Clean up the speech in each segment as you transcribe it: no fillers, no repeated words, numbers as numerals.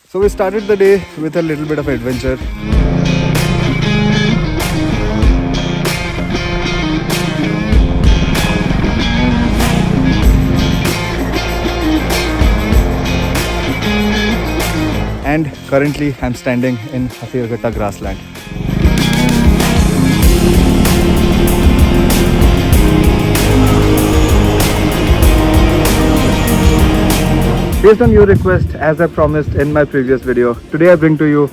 So we started the day with a little bit of adventure. And currently I'm standing in Hathirghatta grassland. Based on your request, as I promised in my previous video, today I bring to you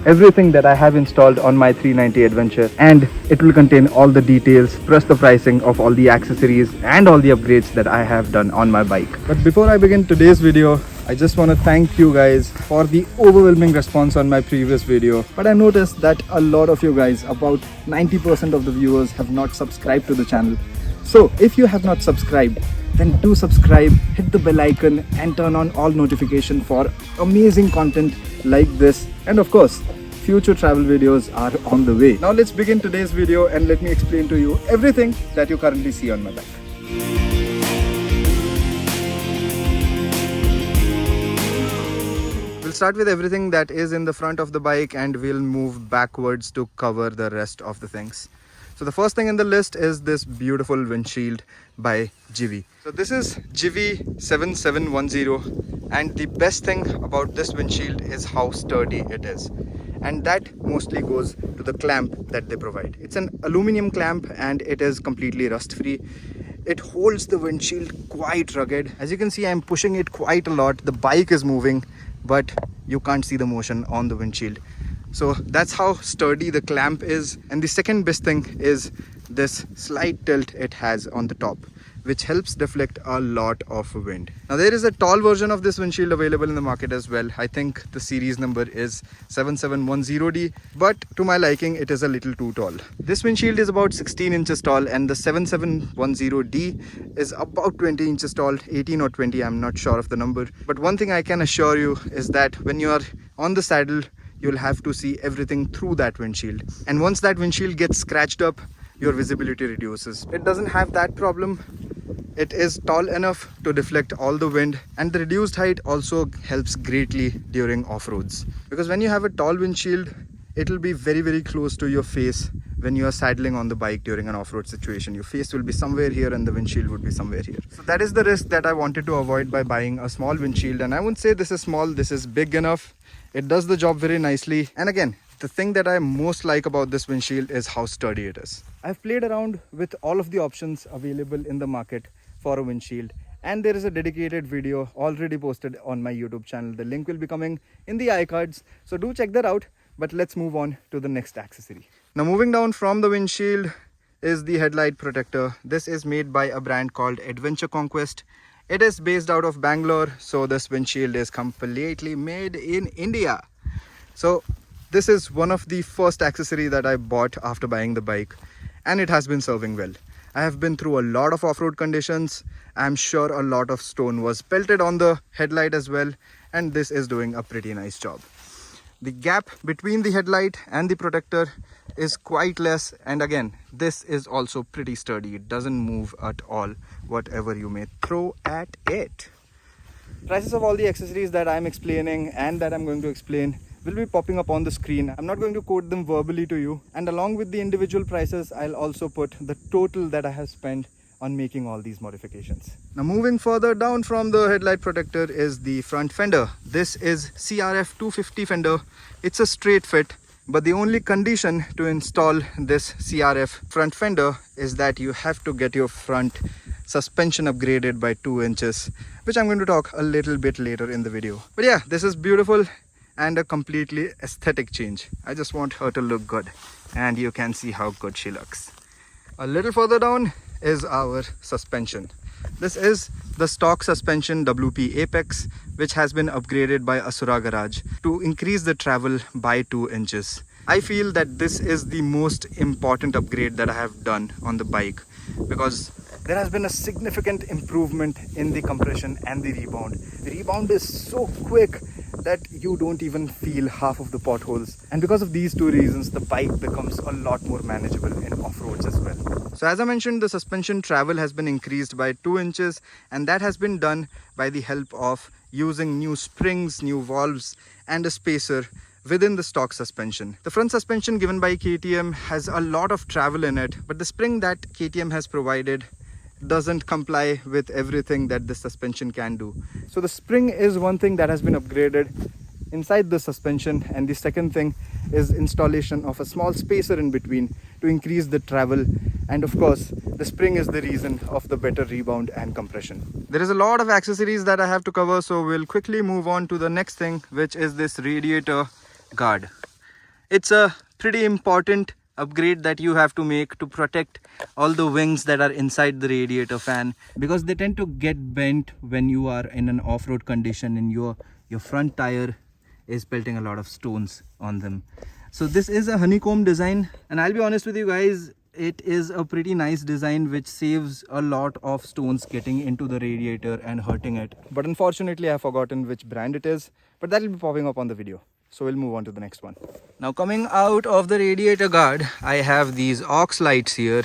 everything that I have installed on my 390 Adventure, and it will contain all the details plus the pricing of all the accessories and all the upgrades that I have done on my bike. But before I begin today's video, I just want to thank you guys for the overwhelming response on my previous video. But I noticed that a lot of you guys, about 90% of the viewers, have not subscribed to the channel. So if you have not subscribed, then do subscribe, hit the bell icon and turn on all notifications for amazing content like this. And of course, future travel videos are on the way. Now let's begin today's video and let me explain to you everything that you currently see on my bike. We'll start with everything that is in the front of the bike and we'll move backwards to cover the rest of the things. So the first thing in the list is this beautiful windshield by GV. So this is GV 7710, and the best thing about this windshield is how sturdy it is. And that mostly goes to the clamp that they provide. It's an aluminum clamp and it is completely rust free. It holds the windshield quite rugged. As you can see, I'm pushing it quite a lot. The bike is moving, but you can't see the motion on the windshield. So that's how sturdy the clamp is. And the second best thing is this slight tilt it has on the top, which helps deflect a lot of wind. Now there is a tall version of this windshield available in the market as well. I think the series number is 7710D, but to my liking it is a little too tall. This windshield is about 16 inches tall and the 7710D is about 20 inches tall, 18 or 20, I'm not sure of the number. But one thing I can assure you is that when you are on the saddle, you'll have to see everything through that windshield. And once that windshield gets scratched up, your visibility reduces. It doesn't have that problem. It is tall enough to deflect all the wind, and the reduced height also helps greatly during off-roads. Because when you have a tall windshield, it'll be very, very close to your face when you are saddling on the bike during an off-road situation. Your face will be somewhere here and the windshield would be somewhere here. So that is the risk that I wanted to avoid by buying a small windshield. And I wouldn't say this is small, this is big enough. It does the job very nicely. And again, the thing that I most like about this windshield is how sturdy it is. I've played around with all of the options available in the market for a windshield, and there is a dedicated video already posted on my YouTube channel. The link will be coming in the iCards, so do check that out. But let's move on to the next accessory. Now moving down from the windshield is the headlight protector. This is made by a brand called Adventure Conquest. It is based out of Bangalore, so this windshield is completely made in India. So this is one of the first accessory that I bought after buying the bike, and it has been serving well. I have been through a lot of off-road conditions. I'm sure a lot of stone was pelted on the headlight as well, and this is doing a pretty nice job. The gap between the headlight and the protector is quite less, and again, this is also pretty sturdy. It doesn't move at all, whatever you may throw at it. Prices of all the accessories that I'm explaining and that I'm going to explain will be popping up on the screen. I'm not going to quote them verbally to you, and along with the individual prices, I'll also put the total that I have spent on making all these modifications. Now moving further down from the headlight protector is the front fender. This is CRF 250 fender. It's a straight fit, but the only condition to install this CRF front fender is that you have to get your front suspension upgraded by 2 inches, which I'm going to talk a little bit later in the video. But yeah, this is beautiful and a completely aesthetic change. I just want her to look good, and you can see how good she looks. A little further down is our suspension. This is the stock suspension WP Apex, which has been upgraded by Asura Garage to increase the travel by 2 inches. I feel that this is the most important upgrade that I have done on the bike, because there has been a significant improvement in the compression and the rebound. The rebound is so quick that you don't even feel half of the potholes, and because of these two reasons, the bike becomes a lot more manageable in off-roads as well. So as I mentioned, the suspension travel has been increased by 2 inches, and that has been done by the help of using new springs, new valves and a spacer within the stock suspension. The front suspension given by KTM has a lot of travel in it, but the spring that KTM has provided doesn't comply with everything that the suspension can do. So the spring is one thing that has been upgraded inside the suspension, and the second thing is installation of a small spacer in between to increase the travel, and of course the spring is the reason of the better rebound and compression. There is a lot of accessories that I have to cover, so we'll quickly move on to the next thing, which is this Radiator Guard. It's a pretty important upgrade that you have to make to protect all the wings that are inside the radiator fan, because they tend to get bent when you are in an off-road condition and your front tire is pelting a lot of stones on them. So this is a honeycomb design, and I'll be honest with you guys, it is a pretty nice design which saves a lot of stones getting into the radiator and hurting it. But unfortunately I've forgotten which brand it is, but that'll be popping up on the video. So we'll move on to the next one. Now coming out of the radiator guard, I have these aux lights here,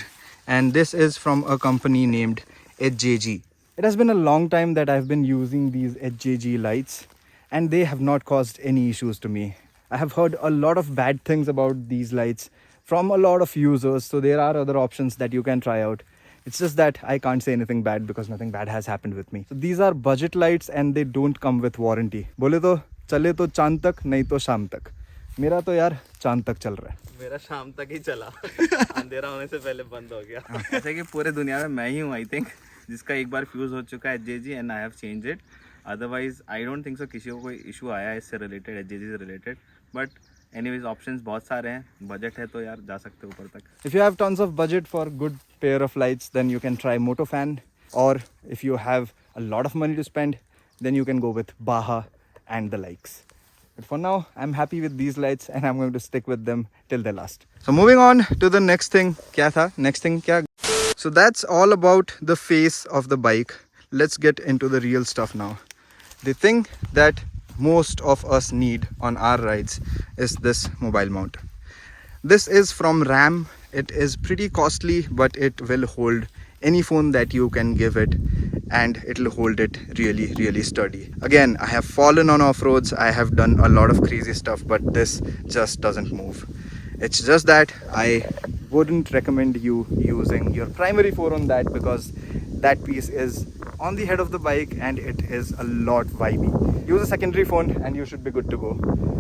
and this is from a company named HJG. It has been a long time that I've been using these HJG lights, and they have not caused any issues to me. I have heard a lot of bad things about these lights from a lot of users, so there are other options that you can try out. It's just that I can't say anything bad because nothing bad has happened with me. So these are budget lights and they don't come with warranty. Bole to चले तो चांद तक, नहीं तो शाम तक. मेरा तो यार चांद तक चल रहा है. मेरा शाम तक ही चला. अंधेरा होने से पहले बंद हो गया. ऐसे कि पूरे दुनिया में मैं ही हूँ आई थिंक जिसका एक बार फ्यूज हो चुका है HJG, and I have change it. Otherwise I don't think so किसी को कोई इशू आया है इससे रिलेटेड, एचजेजी से रिलेटेड. बट एनीवेज ऑप्शंस बहुत सारे हैं, बजट है तो यार जा सकते हो ऊपर तक. If you have tons of budget for good pair of lights, then you can try Motofan, or if you have a lot of money to spend, then you can go with Baha and the likes. But for now, I'm happy with these lights and I'm going to stick with them till they last. So moving on to the next thing. Kya tha? Next thing kya? So that's all about the face of the bike. Let's get into the real stuff now. The thing that most of us need on our rides is this mobile mount. This is from RAM. It is pretty costly, but it will hold any phone that you can give it, and it'll hold it really sturdy. Again, I have fallen on off-roads, I have done a lot of crazy stuff, but this just doesn't move. It's just that I wouldn't recommend you using your primary phone on that, because that piece is on the head of the bike and it is a lot vibey. Use a secondary phone and you should be good to go.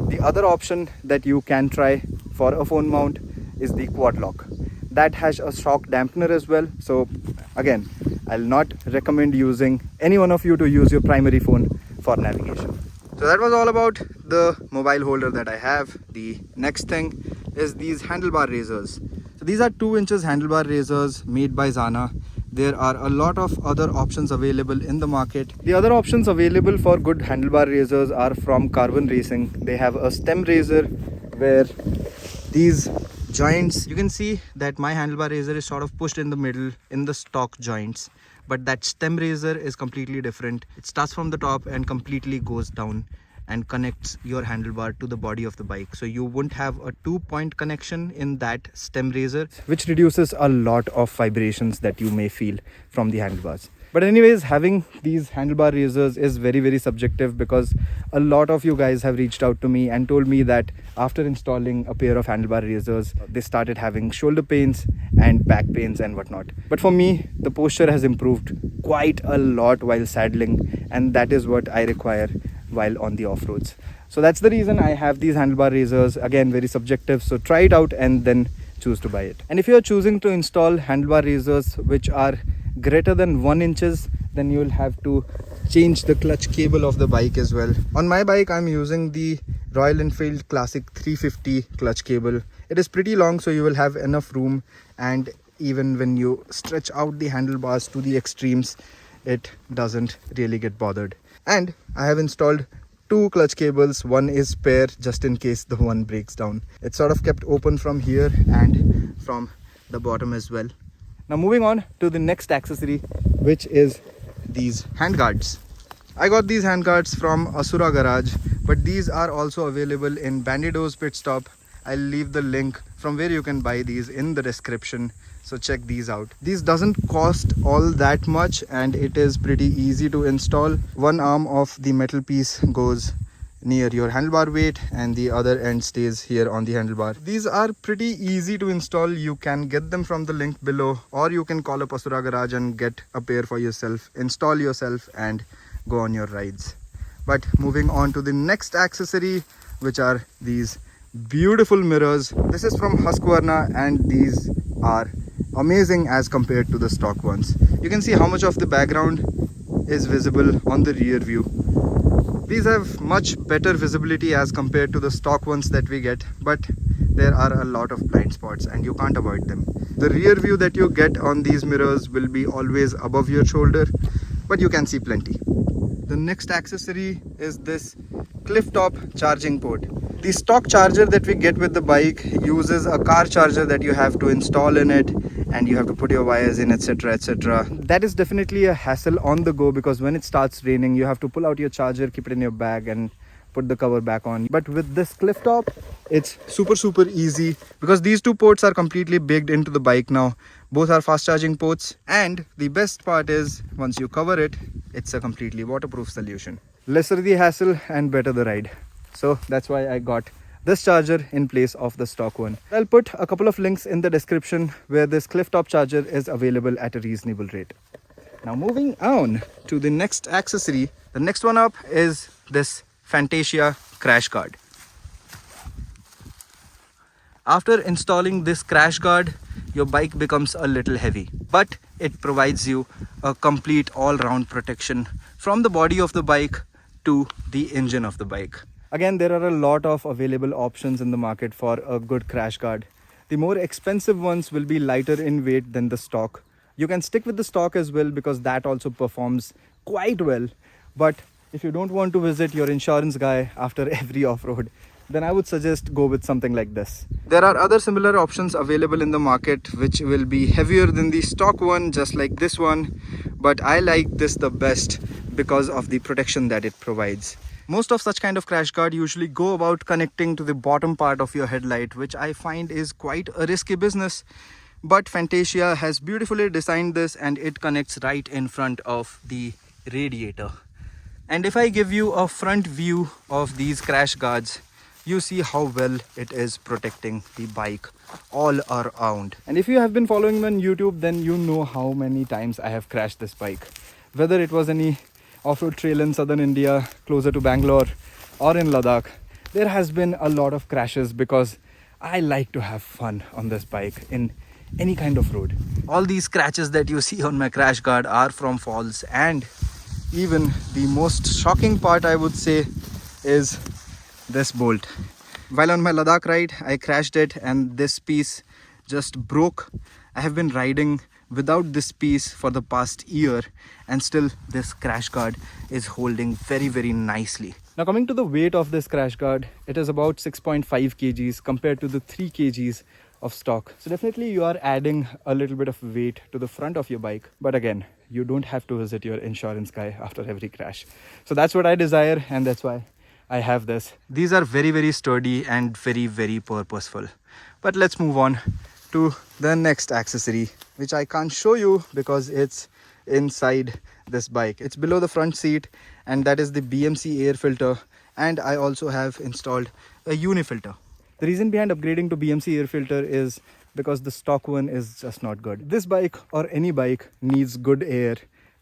The other option that you can try for a phone mount is the quad lock. That has a shock dampener as well. So again, I'll not recommend using any one of you to use your primary phone for navigation. So that was all about the mobile holder that I have. The next thing is these handlebar raisers. So these are 2 inches handlebar raisers made by Zana. There are a lot of other options available in the market. The other options available for good handlebar raisers are from Carbon Racing. They have a stem raiser where these joints, you can see that my handlebar raiser is sort of pushed in the middle in the stock joints, but that stem raiser is completely different. It starts from the top and completely goes down and connects your handlebar to the body of the bike. So you won't have a 2-point connection in that stem raiser, which reduces a lot of vibrations that you may feel from the handlebars. But anyways, having these handlebar raisers is very subjective, because a lot of you guys have reached out to me and told me that after installing a pair of handlebar raisers, they started having shoulder pains and back pains and whatnot. But for me, the posture has improved quite a lot while saddling, and that is what I require while on the off-roads. So that's the reason I have these handlebar raisers. Again, very subjective, so try it out and then choose to buy it. And if you are choosing to install handlebar raisers which are greater than 1 inches, then you will have to change the clutch cable of the bike as well. On my bike, I'm using the Royal Enfield Classic 350 clutch cable. It is pretty long, so you will have enough room, and even when you stretch out the handlebars to the extremes, it doesn't really get bothered. And I have installed 2 clutch cables. One is spare just in case the one breaks down. It's sort of kept open from here and from the bottom as well. Now moving on to the next accessory, which is these handguards. I got these handguards from Asura Garage, but these are also available in Bandido's Pit Stop I'll leave the link from where you can buy these in the description, so check these out. These doesn't cost all that much and it is pretty easy to install. One arm of the metal piece goes near your handlebar weight and the other end stays here on the handlebar. These are pretty easy to install. You can get them from the link below, or you can call up Asura Garage and get a pair for yourself, install yourself and go on your rides. But moving on to the next accessory, which are these beautiful mirrors. This is from Husqvarna and these are amazing as compared to the stock ones. You can see how much of the background is visible on the rear view. These have much better visibility as compared to the stock ones that we get, but there are a lot of blind spots and you can't avoid them. The rear view that you get on these mirrors will be always above your shoulder, but you can see plenty. The next accessory is this Clifftop charging port. The stock charger that we get with the bike uses a car charger that you have to install in it, and you have to put your wires in, etc, etc. That is definitely a hassle on the go, because when it starts raining you have to pull out your charger, keep it in your bag and put the cover back on. But with this Clifftop, it's super easy, because these two ports are completely baked into the bike now. Both are fast charging ports, and the best part is once you cover it, it's a completely waterproof solution. Lesser the hassle and better the ride. So that's why I got this charger in place of the stock one. I'll put a couple of links in the description where this Clifftop charger is available at a reasonable rate. Now moving on to the next accessory. The next one up is this Fantasia crash guard. After installing this crash guard, your bike becomes a little heavy, but it provides you a complete all-round protection from the body of the bike to the engine of the bike. Again, there are a lot of available options in the market for a good crash guard. The more expensive ones will be lighter in weight than the stock. You can stick with the stock as well, because that also performs quite well. But if you don't want to visit your insurance guy after every off-road, then I would suggest go with something like this. There are other similar options available in the market which will be heavier than the stock one, just like this one. But I like this the best because of the protection that it provides. Most of such kind of crash guard usually go about connecting to the bottom part of your headlight, which I find is quite a risky business. But Fantasia has beautifully designed this, and it connects right in front of the radiator. And if I give you a front view of these crash guards, you see how well it is protecting the bike all around. And if you have been following me on YouTube, then you know how many times I have crashed this bike. Whether it was any off-road trail in southern India, closer to Bangalore, or in Ladakh, there has been a lot of crashes because I like to have fun on this bike in any kind of road. All these scratches that you see on my crash guard are from falls, and even the most shocking part, I would say, is this bolt. While on my Ladakh ride, I crashed it and this piece just broke. I have been riding without this piece for the past year, and still this crash guard is holding very nicely. Now coming to the weight of this crash guard, it is about 6.5 kgs compared to the 3 kgs of stock. So definitely you are adding a little bit of weight to the front of your bike. But again, you don't have to visit your insurance guy after every crash. So that's what I desire, and that's why I have this. These are very sturdy and very purposeful. But let's move on to the next accessory, which I can't show you because it's inside this bike. It's below the front seat, and that is the BMC air filter. And I also have installed a unifilter. The reason behind upgrading to BMC air filter is because the stock one is just not good. This bike, or any bike, needs good air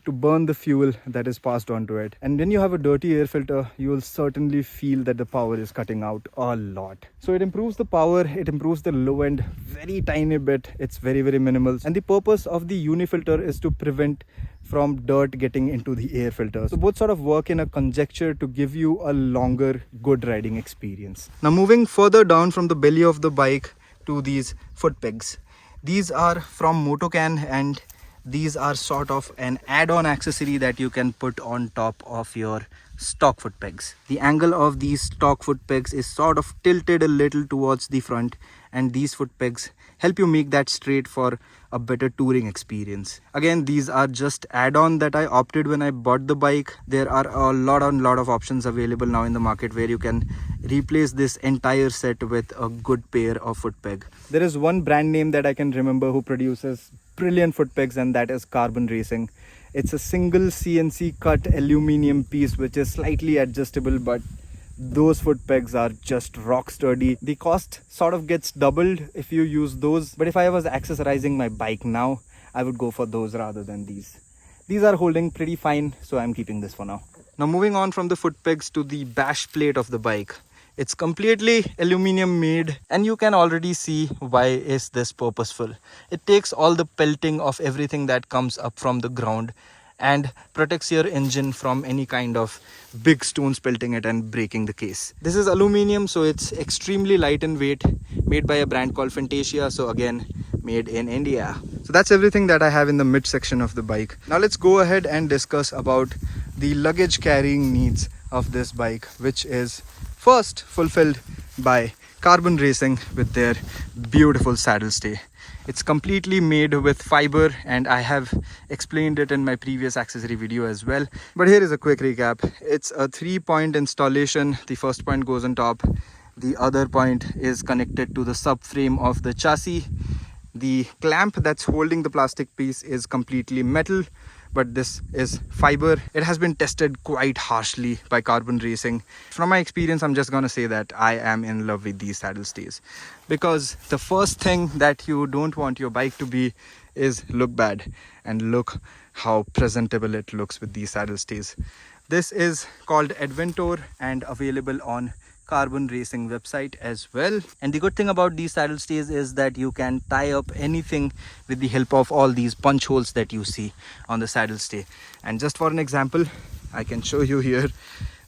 to burn the fuel that is passed on to it. And when you have a dirty air filter, you will certainly feel that the power is cutting out a lot. So it improves the power, it improves the low end very tiny bit. It's very minimal. And the purpose of the unifilter is to prevent from dirt getting into the air filter. So both sort of work in a conjecture to give you a longer good riding experience. Now moving further down from the belly of the bike to these Footpegs. These are from Motocan, and these are sort of an add-on accessory that you can put on top of your stock foot pegs. The angle of these stock foot pegs is sort of tilted a little towards the front, and these foot pegs help you make that straight for a better touring experience. Again, these are just add-on that I opted when I bought the bike. There are a lot of options available now in the market where you can replace this entire set with a good pair of foot peg. There is one brand name that I can remember who produces brilliant foot pegs, and that is Carbon Racing. It's a single CNC cut aluminium piece which is slightly adjustable, but those foot pegs are just rock sturdy. The cost sort of gets doubled if you use those, but if I was accessorizing my bike now, I would go for those rather than these. These are holding pretty fine, so I'm keeping this for now. Now moving on from the foot pegs to the bash plate of the bike. It's completely aluminium made, and you can already see why is this purposeful. It takes all the pelting of everything that comes up from the ground and protects your engine from any kind of big stones pelting it and breaking the case. This is aluminium, so it's extremely light in weight, made by a brand called Fantasia, so again made in India. So that's everything that I have in the mid section of the bike. Now let's go ahead and discuss about the luggage carrying needs of this bike, which is first fulfilled by Carbon Racing with their beautiful saddle stay. It's completely made with fiber, and I have explained it in my previous accessory video as well. But here is a quick recap. It's a 3-point installation. The first point goes on top. The other point is connected to the subframe of the chassis. The clamp that's holding the plastic piece is completely metal, but this is fiber. It has been tested quite harshly by Carbon Racing. From my experience, I'm just gonna say that I am in love with these saddle stays, because the first thing that you don't want your bike to be is look bad, and look how presentable it looks with these saddle stays. This is called Adventure and available on Carbon Racing website as well. And the good thing about these saddle stays is that you can tie up anything with the help of all these punch holes that you see on the saddle stay. And just for an example, I can show you here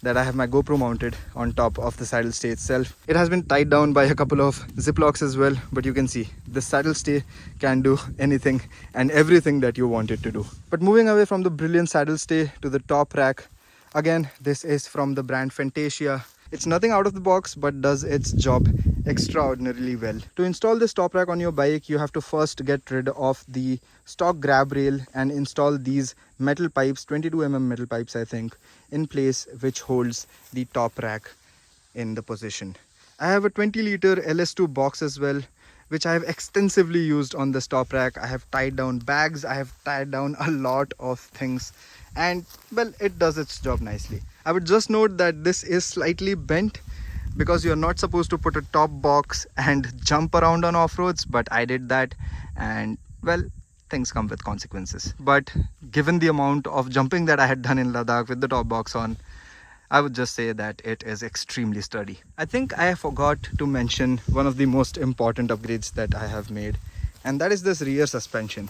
that I have my GoPro mounted on top of the saddle stay itself. It has been tied down by a couple of ziplocks as well, but you can see the saddle stay can do anything and everything that you want it to do. But moving away from the brilliant saddle stay to the top rack, again, this is from the brand Fantasia. It's nothing out of the box, but does its job extraordinarily well. To install this top rack on your bike, you have to first get rid of the stock grab rail and install these metal pipes, 22mm metal pipes I think, in place, which holds the top rack in the position. I have a 20-liter LS2 box as well, which I have extensively used on this top rack. I have tied down bags, I have tied down a lot of things, and well, it does its job nicely. I would just note that this is slightly bent because you're not supposed to put a top box and jump around on off-roads, but I did that, and well, things come with consequences. But given the amount of jumping that I had done in Ladakh with the top box on, I would just say that it is extremely sturdy. I think I forgot to mention one of the most important upgrades that I have made, and that is this rear suspension.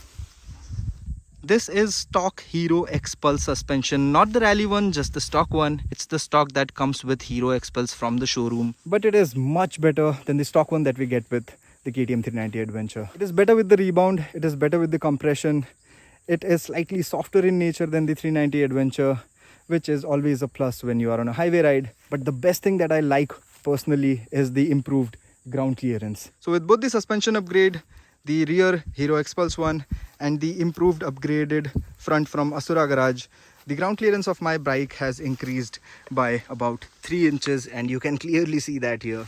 This is stock Hero X-Pulse suspension, not the rally one, just the stock one. It's the stock that comes with Hero X-Pulse from the showroom. But it is much better than the stock one that we get with the KTM 390 Adventure. It is better with the rebound, it is better with the compression. It is slightly softer in nature than the 390 Adventure, which is always a plus when you are on a highway ride. But the best thing that I like personally is the improved ground clearance. So with both the suspension upgrade, the rear Hero X-Pulse one, and the improved upgraded front from Asura Garage, the ground clearance of my bike has increased by about 3 inches, and you can clearly see that here.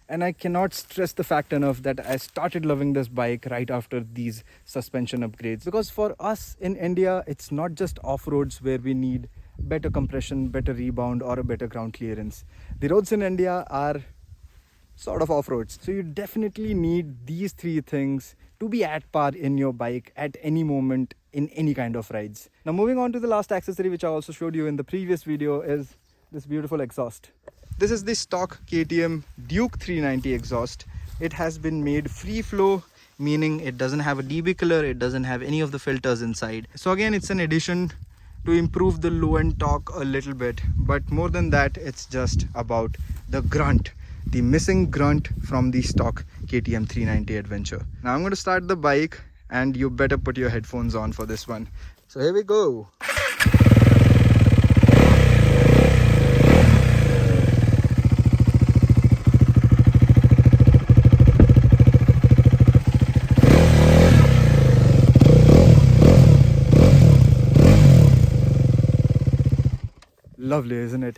And I cannot stress the fact enough that I started loving this bike right after these suspension upgrades, because for us in India, it's not just off-roads where we need better compression, better rebound, or a better ground clearance. The roads in India are sort of off-roads, so you definitely need these 3 things to be at par in your bike at any moment in any kind of rides. Now moving on to the last accessory, which I also showed you in the previous video, is this beautiful exhaust. This is the stock KTM Duke 390 exhaust. It has been made free flow, meaning it doesn't have a DB killer, it doesn't have any of the filters inside. So again, it's an addition to improve the low end torque a little bit, but more than that, it's just about the grunt, the missing grunt from the stock KTM 390 Adventure. Now I'm going to start the bike, and you better put your headphones on for this one. So here we go. lovely, isn't it?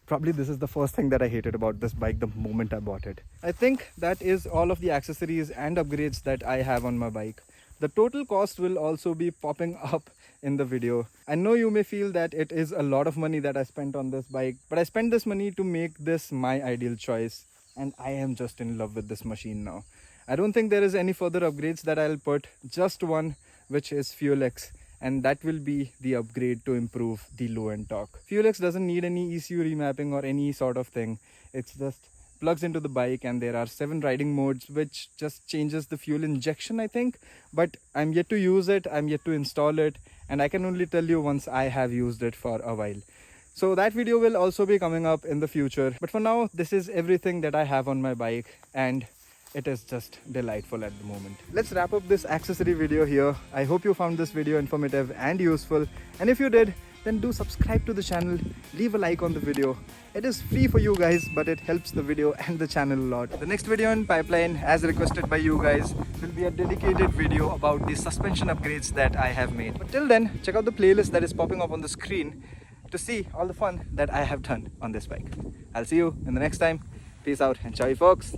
Probably this is the first thing that I hated about this bike the moment I bought it. I think that is all of the accessories and upgrades that I have on my bike. The total cost will also be popping up in the video. I know you may feel that it is a lot of money that I spent on this bike, but I spent this money to make this my ideal choice, and I am just in love with this machine now. I don't think there is any further upgrades that I'll put, just one, which is FuelX, and that will be the upgrade to improve the low end torque. FuelX doesn't need any ECU remapping or any sort of thing. It's just plugs into the bike, and there are 7 riding modes, which just changes the fuel injection, I think. But I'm yet to use it, I'm yet to install it, and I can only tell you once I have used it for a while. So that video will also be coming up in the future. But for now, this is everything that I have on my bike, and it is just delightful at the moment. Let's wrap up this accessory video here. I hope you found this video informative and useful. And if you did, then do subscribe to the channel, leave a like on the video. It is free for you guys, but it helps the video and the channel a lot. The next video in pipeline, as requested by you guys, will be a dedicated video about the suspension upgrades that I have made. But till then, check out the playlist that is popping up on the screen to see all the fun that I have done on this bike. I'll see you in the next time. Peace out and ciao folks.